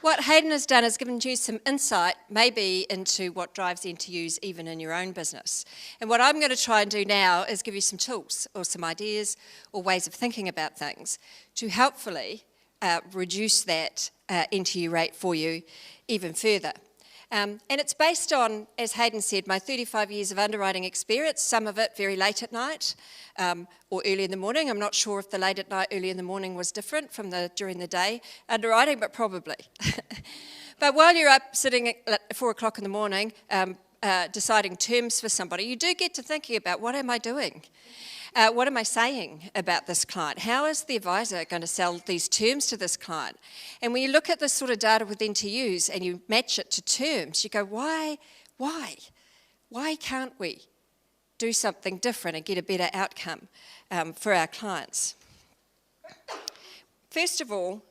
What Hayden has done is given you some insight, maybe into what drives NTUs even in your own business. And what I'm going to try and do now is give you some tools or some ideas or ways of thinking about things to helpfully reduce that NTU rate for you even further. And it's based on, as Hayden said, my 35 years of underwriting experience, some of it very late at night or early in the morning. I'm not sure if the late at night, early in the morning was different from the during the day underwriting, but probably. But while you're up sitting at 4 o'clock in the morning deciding terms for somebody, you do get to thinking about, what am I doing? What am I saying about this client? How is the advisor going to sell these terms to this client? And when you look at this sort of data with NTUs and you match it to terms, you go, why? Why can't we do something different and get a better outcome for our clients? First of all,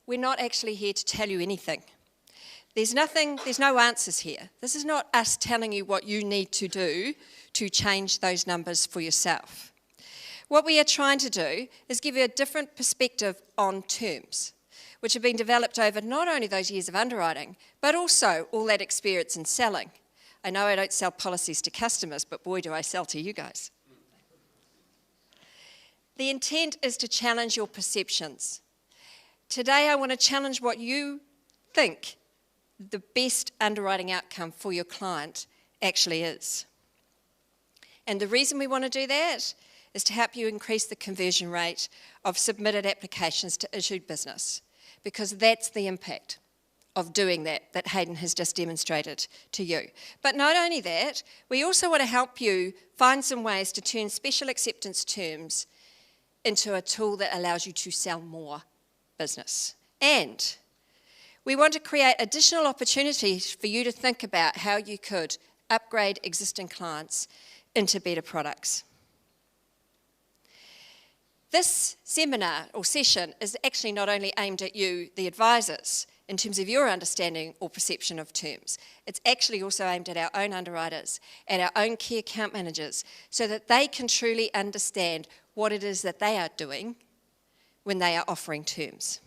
we're not actually here to tell you anything. There's no answers here. This is not us telling you what you need to do to change those numbers for yourself. What we are trying to do is give you a different perspective on terms, which have been developed over not only those years of underwriting, but also all that experience in selling. I know I don't sell policies to customers, but boy, do I sell to you guys. The intent is to challenge your perceptions. Today, I want to challenge what you think the best underwriting outcome for your client actually is. And the reason we want to do that is to help you increase the conversion rate of submitted applications to issued business, because that's the impact of doing that Hayden has just demonstrated to you. But not only that, we also want to help you find some ways to turn special acceptance terms into a tool that allows you to sell more business. And we want to create additional opportunities for you to think about how you could upgrade existing clients into better products. This seminar or session is actually not only aimed at you, the advisors, in terms of your understanding or perception of terms. It's actually also aimed at our own underwriters and our own key account managers, so that they can truly understand what it is that they are doing when they are offering terms.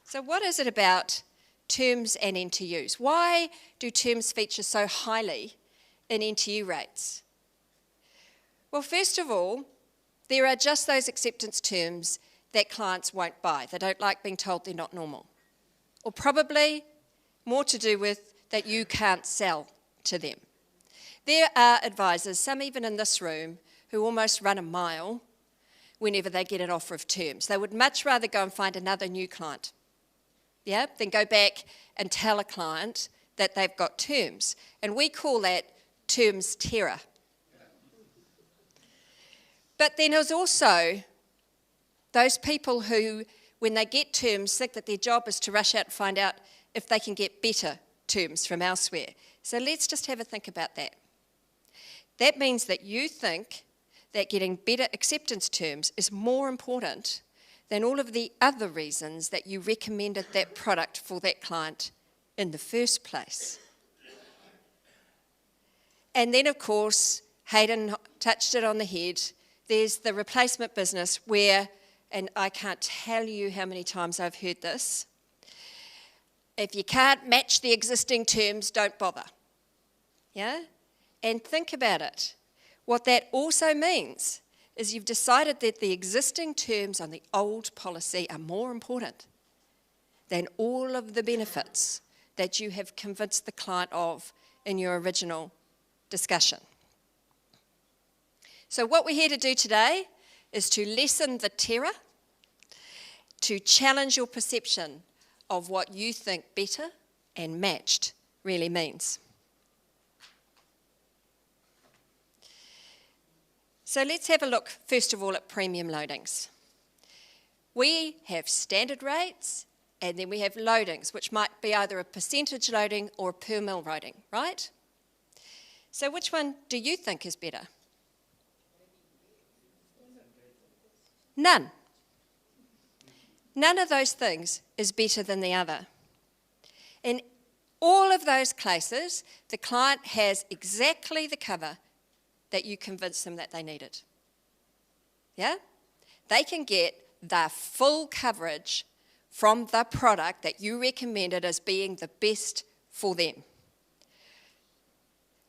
So what is it about terms and NTUs? Why do terms feature so highly in NTU rates? Well, first of all, there are just those acceptance terms that clients won't buy. They don't like being told they're not normal. Or probably more to do with that you can't sell to them. There are advisors, some even in this room, who almost run a mile whenever they get an offer of terms. They would much rather go and find another new client, than go back and tell a client that they've got terms. And we call that terms terror. But then there's also those people who, when they get terms, think that their job is to rush out and find out if they can get better terms from elsewhere. So let's just have a think about that. That means that you think that getting better acceptance terms is more important than all of the other reasons that you recommended that product for that client in the first place. And then, of course, Hayden touched it on the head. There's the replacement business where, and I can't tell you how many times I've heard this, if you can't match the existing terms, don't bother. And think about it. What that also means is you've decided that the existing terms on the old policy are more important than all of the benefits that you have convinced the client of in your original discussion. So what we're here to do today is to lessen the terror, to challenge your perception of what you think better and matched really means. So let's have a look, first of all, at premium loadings. We have standard rates, and then we have loadings, which might be either a percentage loading or a per mil loading, right? So which one do you think is better? None. None of those things is better than the other. In all of those cases, the client has exactly the cover that you convinced them that they needed. They can get the full coverage from the product that you recommended as being the best for them.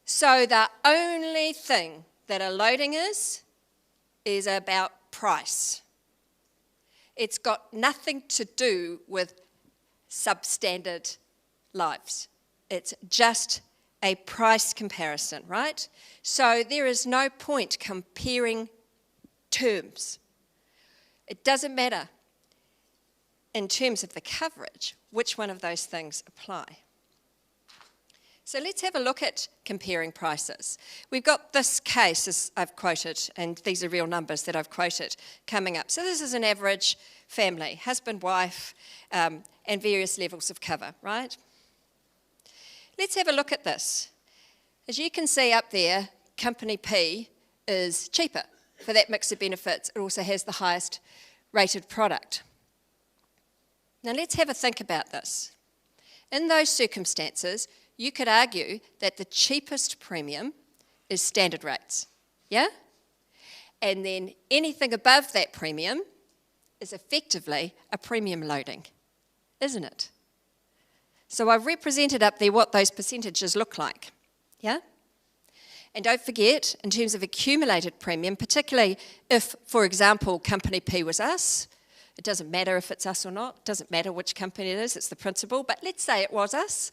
So the only thing that a loading is about price. It's got nothing to do with substandard lives. It's just a price comparison, right? So there is no point comparing terms. It doesn't matter in terms of the coverage which one of those things apply. So let's have a look at comparing prices. We've got this case, as I've quoted, and these are real numbers that I've quoted, coming up. So this is an average family, husband, wife, and various levels of cover, right? Let's have a look at this. As you can see up there, Company P is cheaper for that mix of benefits. It also has the highest rated product. Now let's have a think about this. In those circumstances, you could argue that the cheapest premium is standard rates, yeah? And then anything above that premium is effectively a premium loading, isn't it? So I've represented up there what those percentages look like, yeah? And don't forget, in terms of accumulated premium, particularly if, for example, Company P was us, it doesn't matter if it's us or not, it doesn't matter which company it is, it's the principal, but let's say it was us,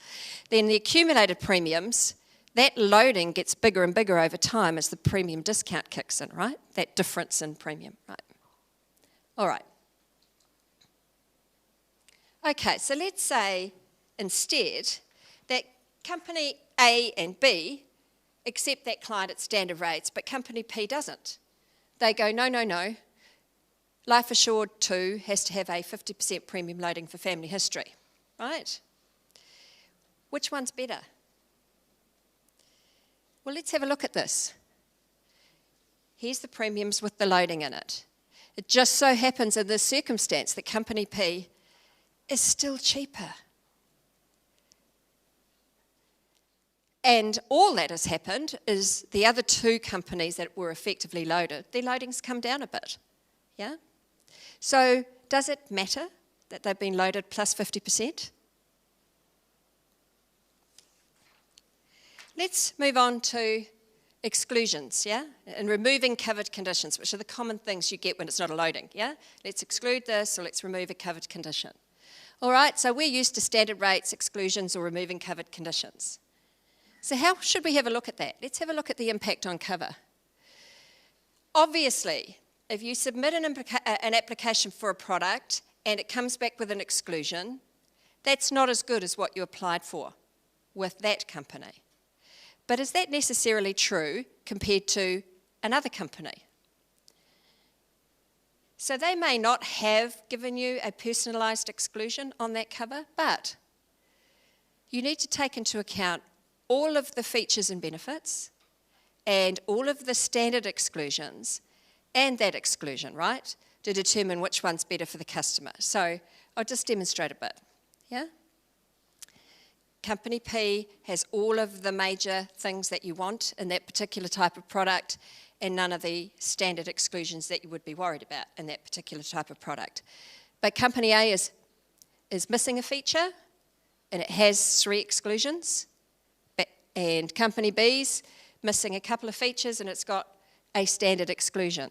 then the accumulated premiums, that loading gets bigger and bigger over time as the premium discount kicks in, right? That difference in premium, right? All right. Okay, so let's say instead that Company A and B accept that client at standard rates, but Company P doesn't. They go, no. Life Assured 2 has to have a 50% premium loading for family history, right? Which one's better? Well, let's have a look at this. Here's the premiums with the loading in it. It just so happens in this circumstance that Company P is still cheaper. And all that has happened is the other two companies that were effectively loaded, their loadings come down a bit, yeah? So does it matter that they've been loaded plus 50%? Let's move on to exclusions, yeah? And removing covered conditions, which are the common things you get when it's not a loading, yeah? Let's exclude this or let's remove a covered condition. All right, so we're used to standard rates, exclusions, or removing covered conditions. So how should we have a look at that? Let's have a look at the impact on cover. Obviously, if you submit an application for a product and it comes back with an exclusion, that's not as good as what you applied for with that company. But is that necessarily true compared to another company? So they may not have given you a personalised exclusion on that cover, but you need to take into account all of the features and benefits and all of the standard exclusions and that exclusion, right, to determine which one's better for the customer. So I'll just demonstrate a bit, yeah? Company P has all of the major things that you want in that particular type of product and none of the standard exclusions that you would be worried about in that particular type of product. But Company A is missing a feature and it has 3 exclusions, and Company B's missing a couple of features and it's got a standard exclusion.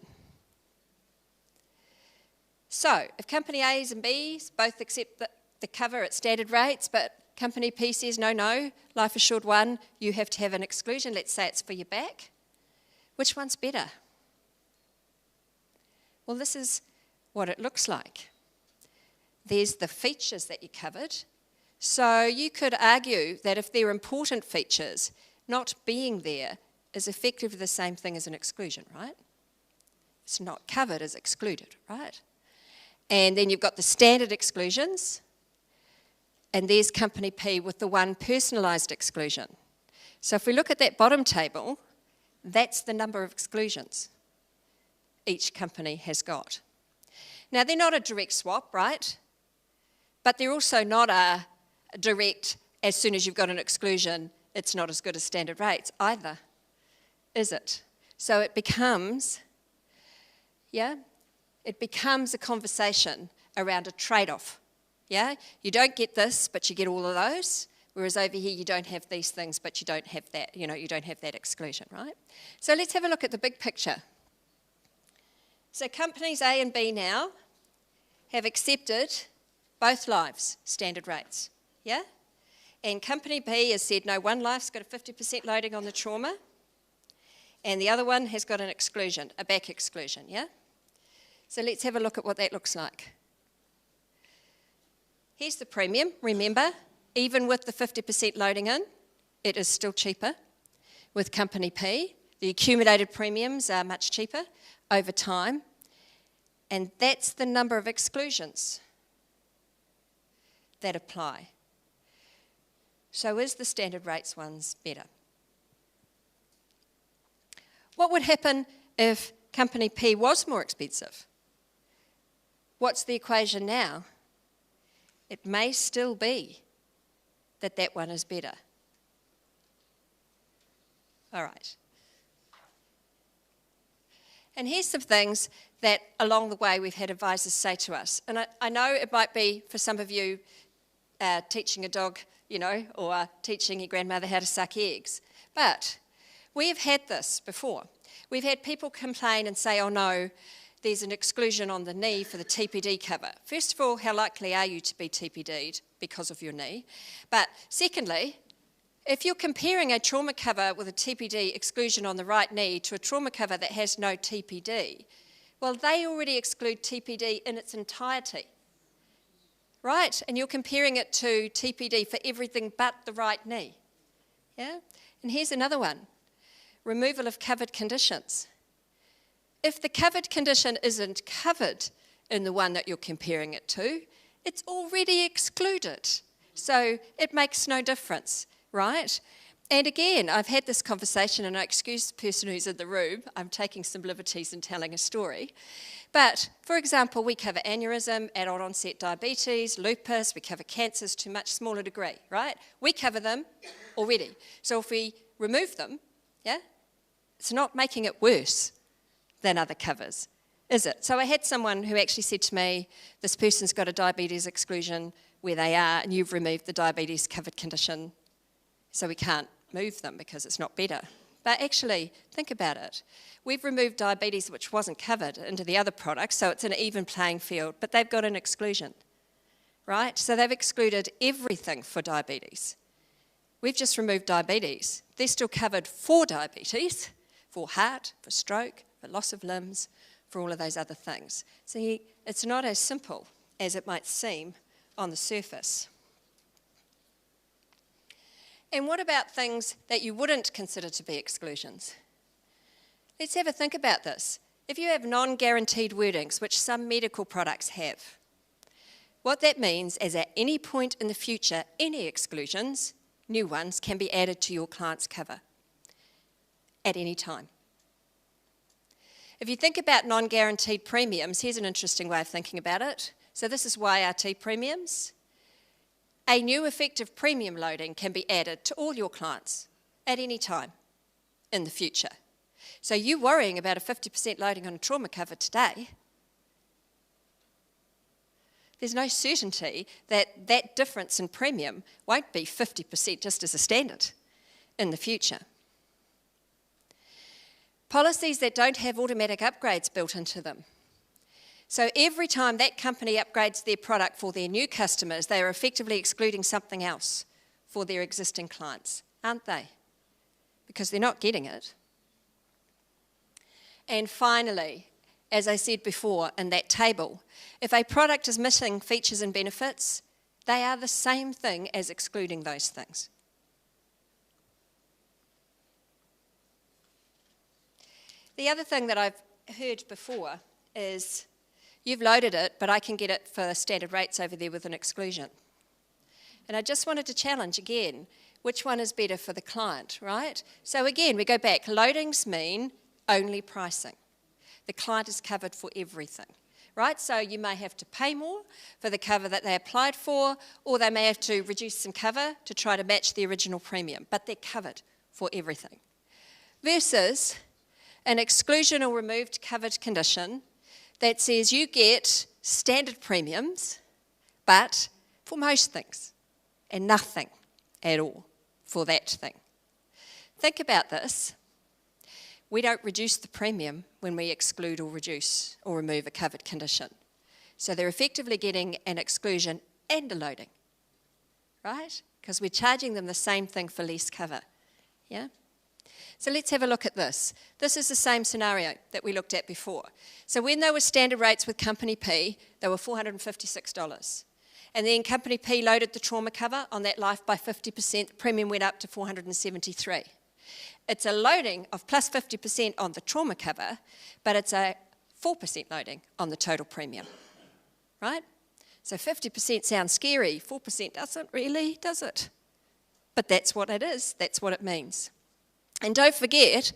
So, if Company A's and B's both accept the cover at standard rates, but Company P says, no, Life Assured 1, you have to have an exclusion, let's say it's for your back, which one's better? Well, this is what it looks like. There's the features that you covered. So you could argue that if they're important features, not being there is effectively the same thing as an exclusion, right? It's not covered as excluded, right? And then you've got the standard exclusions, and there's Company P with the one personalised exclusion. So if we look at that bottom table, that's the number of exclusions each company has got. Now, they're not a direct swap, right? But they're also not a direct, as soon as you've got an exclusion, it's not as good as standard rates either, is it? So it becomes, it becomes a conversation around a trade-off Yeah, you don't get this, but you get all of those. Whereas over here, you don't have these things, but you don't have that, you don't have that exclusion, right? So let's have a look at the big picture. So companies A and B now have accepted both lives, standard rates, yeah? And company B has said, no, one life's got a 50% loading on the trauma, and the other one has got an exclusion, a back exclusion, yeah? So let's have a look at what that looks like. Here's the premium, remember, even with the 50% loading in, it is still cheaper. With company P, the accumulated premiums are much cheaper over time, and that's the number of exclusions that apply. So is the standard rates ones better? What would happen if company P was more expensive? What's the equation now? It may still be that that one is better. All right. And here's some things that along the way we've had advisors say to us. And I know it might be for some of you teaching a dog, or teaching your grandmother how to suck eggs. But we have had this before. We've had people complain and say, oh no, there's an exclusion on the knee for the TPD cover. First of all, how likely are you to be TPD'd because of your knee? But secondly, if you're comparing a trauma cover with a TPD exclusion on the right knee to a trauma cover that has no TPD, well, they already exclude TPD in its entirety, right? And you're comparing it to TPD for everything but the right knee, yeah? And here's another one, removal of covered conditions. If the covered condition isn't covered in the one that you're comparing it to, it's already excluded. So it makes no difference, right? And again, I've had this conversation, and I excuse the person who's in the room. I'm taking some liberties in telling a story. But, for example, we cover aneurysm, adult onset diabetes, lupus, we cover cancers to a much smaller degree, right? We cover them already. So if we remove them, yeah, it's not making it worse than other covers, is it? So I had someone who actually said to me, this person's got a diabetes exclusion where they are, and you've removed the diabetes covered condition, so we can't move them because it's not better. But actually, think about it. We've removed diabetes, which wasn't covered, into the other products, so it's an even playing field, but they've got an exclusion, right? So they've excluded everything for diabetes. We've just removed diabetes. They're still covered for diabetes, for heart, for stroke, for loss of limbs, for all of those other things. See, it's not as simple as it might seem on the surface. And what about things that you wouldn't consider to be exclusions? Let's have a think about this. If you have non-guaranteed wordings, which some medical products have, what that means is at any point in the future, any exclusions, new ones, can be added to your client's cover at any time. If you think about non-guaranteed premiums, here's an interesting way of thinking about it. So this is YRT premiums. A new effective premium loading can be added to all your clients at any time in the future. So you worrying about a 50% loading on a trauma cover today, there's no certainty that that difference in premium won't be 50% just as a standard in the future. Policies that don't have automatic upgrades built into them. So every time that company upgrades their product for their new customers, they are effectively excluding something else for their existing clients, aren't they? Because they're not getting it. And finally, as I said before in that table, if a product is missing features and benefits, they are the same thing as excluding those things. The other thing that I've heard before is, you've loaded it, but I can get it for standard rates over there with an exclusion. And I just wanted to challenge again, which one is better for the client, right? So again, we go back. Loadings mean only pricing. The client is covered for everything, right? So you may have to pay more for the cover that they applied for, or they may have to reduce some cover to try to match the original premium, but they're covered for everything. Versus an exclusion or removed covered condition that says you get standard premiums, but for most things and nothing at all for that thing. Think about this. We don't reduce the premium when we exclude or reduce or remove a covered condition. So they're effectively getting an exclusion and a loading, right? Because we're charging them the same thing for less cover, yeah? So let's have a look at this. This is the same scenario that we looked at before. So when they were standard rates with Company P, they were $456. And then Company P loaded the trauma cover on that life by 50%. The premium went up to $473. It's a loading of plus 50% on the trauma cover, but it's a 4% loading on the total premium, right? So 50% sounds scary, 4% doesn't really, does it? But that's what it is, that's what it means. And don't forget,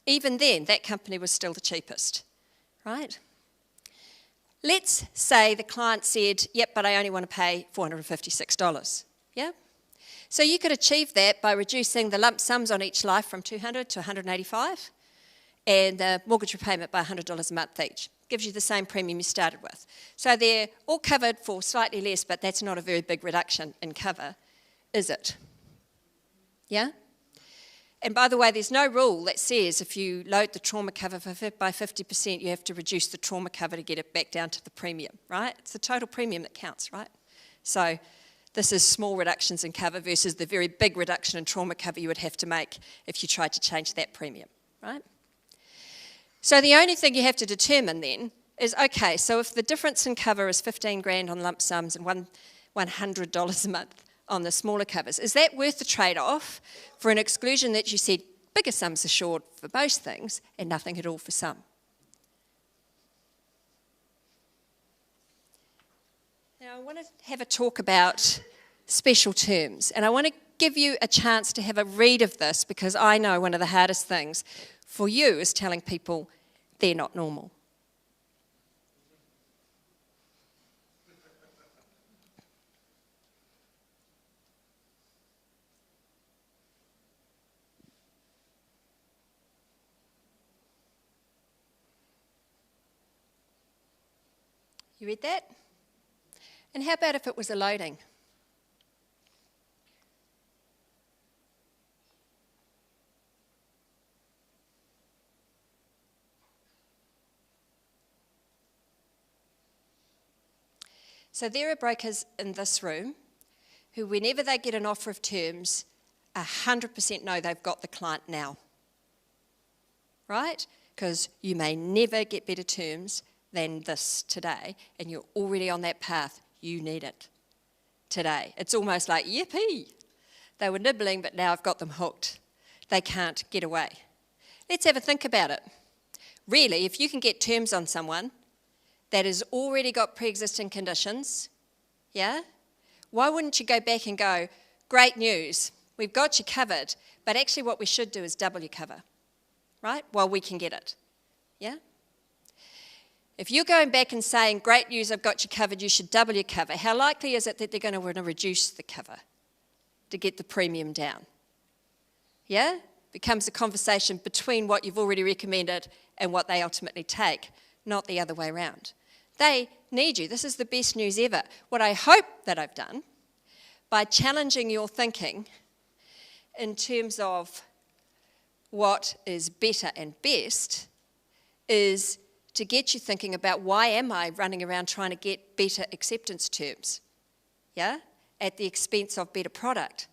even then, that company was still the cheapest, right? Let's say the client said, yep, but I only want to pay $456, yeah? So you could achieve that by reducing the lump sums on each life from $200 to $185 and the mortgage repayment by $100 a month each. Gives you the same premium you started with. So they're all covered for slightly less, but that's not a very big reduction in cover, is it? Yeah? And by the way, there's no rule that says if you load the trauma cover by 50%, you have to reduce the trauma cover to get it back down to the premium, right? It's the total premium that counts, right? So this is small reductions in cover versus the very big reduction in trauma cover you would have to make if you tried to change that premium, right? So the only thing you have to determine then is, okay, so if the difference in cover is 15 grand on lump sums and $100 a month on the smaller covers, is that worth the trade-off for an exclusion that you said bigger sums assured for most things and nothing at all for some? Now I want to have a talk about special terms, and I want to give you a chance to have a read of this because I know one of the hardest things for you is telling people they're not normal. You read that? And how about if it was a loading? So there are brokers in this room who, whenever they get an offer of terms, 100% know they've got the client now, right? Because you may never get better terms than this today, and you're already on that path. You need it today. It's almost like, yippee! They were nibbling, but now I've got them hooked. They can't get away. Let's have a think about it. Really, if you can get terms on someone that has already got pre-existing conditions, yeah? Why wouldn't you go back and go, great news, we've got you covered, but actually what we should do is double your cover, right? While we can get it, yeah? If you're going back and saying, great news, I've got you covered, you should double your cover, how likely is it that they're going to want to reduce the cover to get the premium down? Yeah? Becomes a conversation between what you've already recommended and what they ultimately take, not the other way around. They need you. This is the best news ever. What I hope that I've done, by challenging your thinking in terms of what is better and best, is to get you thinking about why am I running around trying to get better acceptance terms, yeah, at the expense of better product,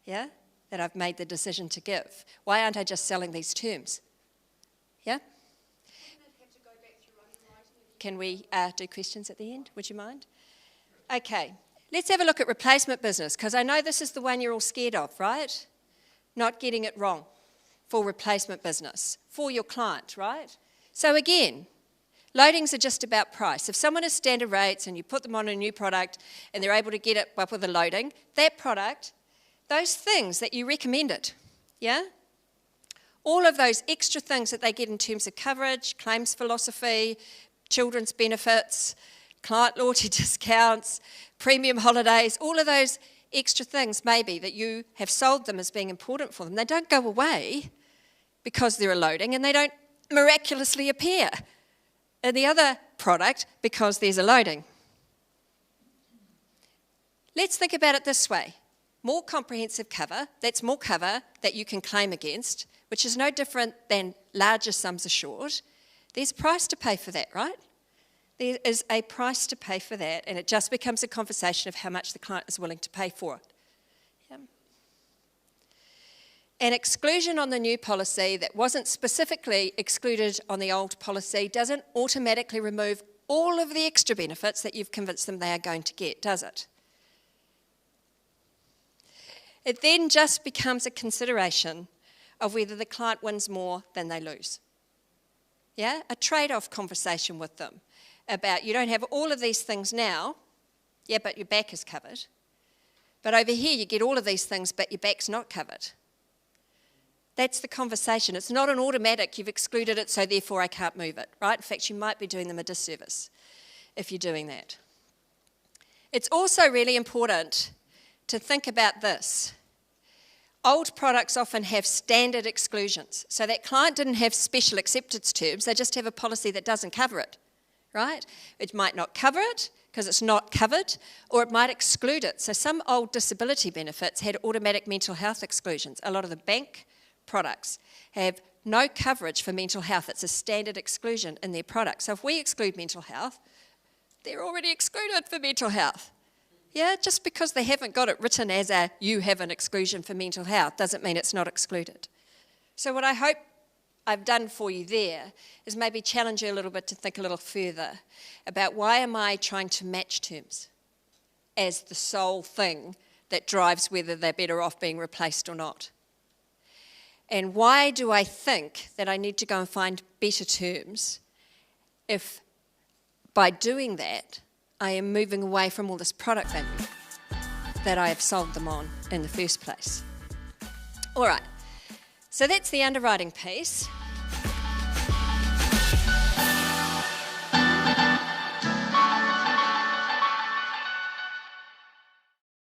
yeah, that I've made the decision to give. Why aren't I just selling these terms, yeah? Can we do questions at the end? Would you mind? Okay, let's have a look at replacement business, because I know this is the one you're all scared of, right? Not getting it wrong for replacement business, for your client, right? So again, loadings are just about price. If someone has standard rates and you put them on a new product and they're able to get it up with a loading, that product, those things that you recommended, yeah? All of those extra things that they get in terms of coverage, claims philosophy, children's benefits, client loyalty discounts, premium holidays, all of those extra things maybe that you have sold them as being important for them, they don't go away because they're a loading, and they don't miraculously appear in the other product because there's a loading. Let's think about it this way. More comprehensive cover, that's more cover that you can claim against, which is no different than larger sums assured. There's a price to pay for that, right? There is a price to pay for that, and it just becomes a conversation of how much the client is willing to pay for it. Yeah. An exclusion on the new policy that wasn't specifically excluded on the old policy doesn't automatically remove all of the extra benefits that you've convinced them they are going to get, does it? It then just becomes a consideration of whether the client wins more than they lose. Yeah, a trade-off conversation with them about you don't have all of these things now, yeah, but your back is covered. But over here you get all of these things, but your back's not covered. That's the conversation. It's not an automatic, you've excluded it, so therefore I can't move it, right? In fact, you might be doing them a disservice if you're doing that. It's also really important to think about this. Old products often have standard exclusions. So that client didn't have special acceptance terms, they just have a policy that doesn't cover it, right? It might not cover it because it's not covered, or it might exclude it. So some old disability benefits had automatic mental health exclusions. A lot of the bank products have no coverage for mental health. It's a standard exclusion in their products. So if we exclude mental health, they're already excluded for mental health. Yeah, just because they haven't got it written as a you have an exclusion for mental health doesn't mean it's not excluded. So what I hope I've done for you there is maybe challenge you a little bit to think a little further about why am I trying to match terms as the sole thing that drives whether they're better off being replaced or not. And why do I think that I need to go and find better terms if by doing that I am moving away from all this product value that I have sold them on in the first place. All right, so that's the underwriting piece.